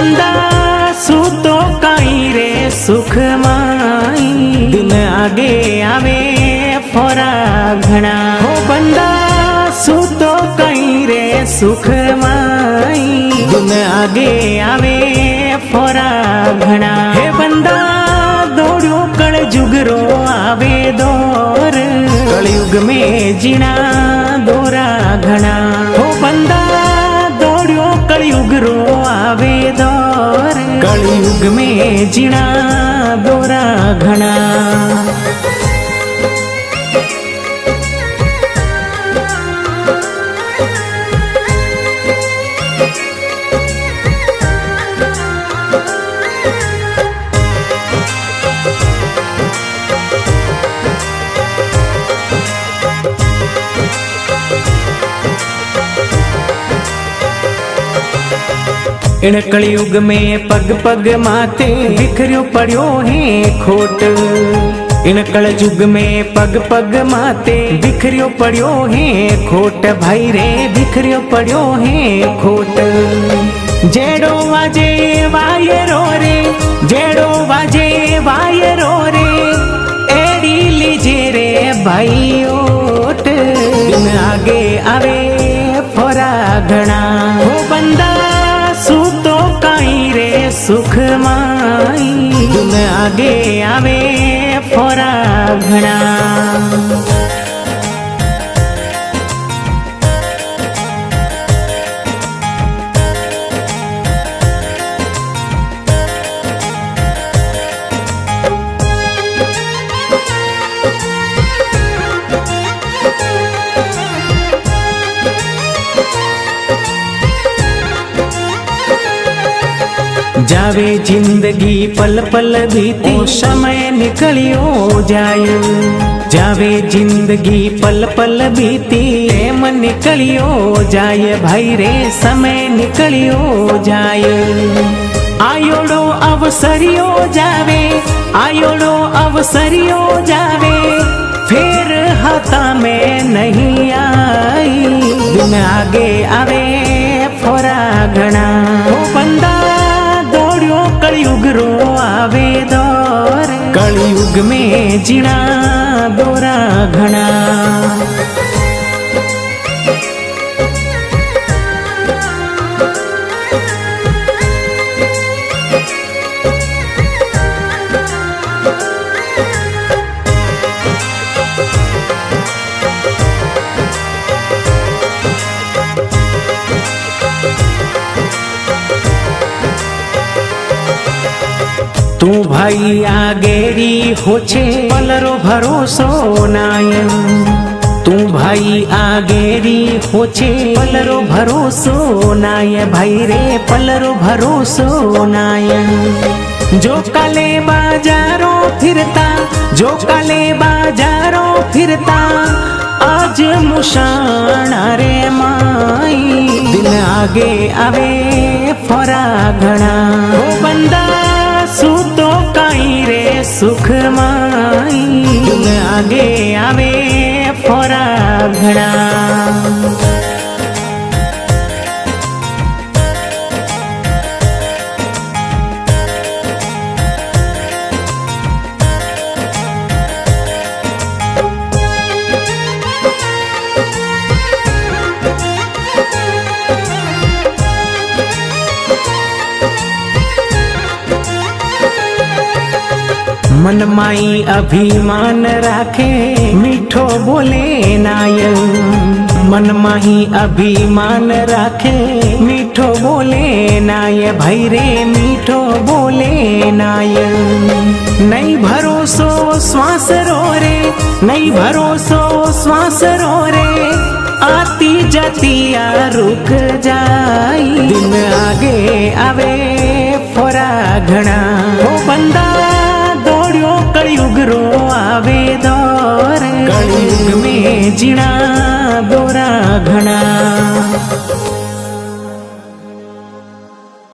बंदा सूतो कहीं रे सुख माई, दिन आगे आवे फोरा घना। हो बंदा सूतो कहीं रे सुख माई, दिन आगे आवे फोरा घना। हे बंदा दौड़ो कल जुगरो आवे दौर, कलयुग में जीना दोरा घना। हो बंदा दौड़ो कलयुग रो आवे दौर, कलयुग में जीना दोरा घना। इन कलयुग में पग पग माथे बिखरियो पड़ियो है खोट। इन कलयुग में पग पग माथे बिखरियो पड़ियो है खोट, भाई रे बिखरियो पड़ियो है खोट। जेड़ो वाजे वायरो रे, जेड़ो वाजे वायरो रे, एड़ी लीजे रे भाई ओट, दिन आगे आवे फोरा घना। हो बंदा सूतो कहीं रे सुख माई, दिन आगे आवे फोरा घना। जावे जिंदगी पल पल बीती, समय निकलियो जाए। जावे जिंदगी पल पल बीती, टेम निकलियो जाए, भाई रे समय निकलियो जाए। आयोड़ो अवसरियो जावे, आयोड़ो अवसरियो जावे, फिर हाथा में नहीं आई, दिन आगे आवे फोरा घना। हो बंदा कलयुग रो आवे दौर, कलयुग में जीना दोरा घना। तू भाई आगेरी होछे पलरो भरोसो नाय। तू भाई आगेरी होछे पलरो भरोसो नाय, भाई रे पलरो भरोसो नाय। जो काले बाजारों फिरता, जो काले बाजारों फिरता, आज मुशाना रे माई, दिन आगे आवे फोरा घना। हो बंदा सूतो कहीं रे सुख माई, दिन आगे आवे फोरा घना। मन माई अभिमान राखे मीठो बोले नाय। मन माही अभिमान राखे मीठो बोले नाय, भाई रे मीठो बोले नाय। नहीं भरोसो श्वास रो रे, नहीं भरोसो श्वास रो रे, आती जाती आ रुक जाई, दिन आगे आवे फोरा घना। हो बंदा दौड़ियो कलयुग रो आवे दौर, कलयुग में जीना दोरा घना।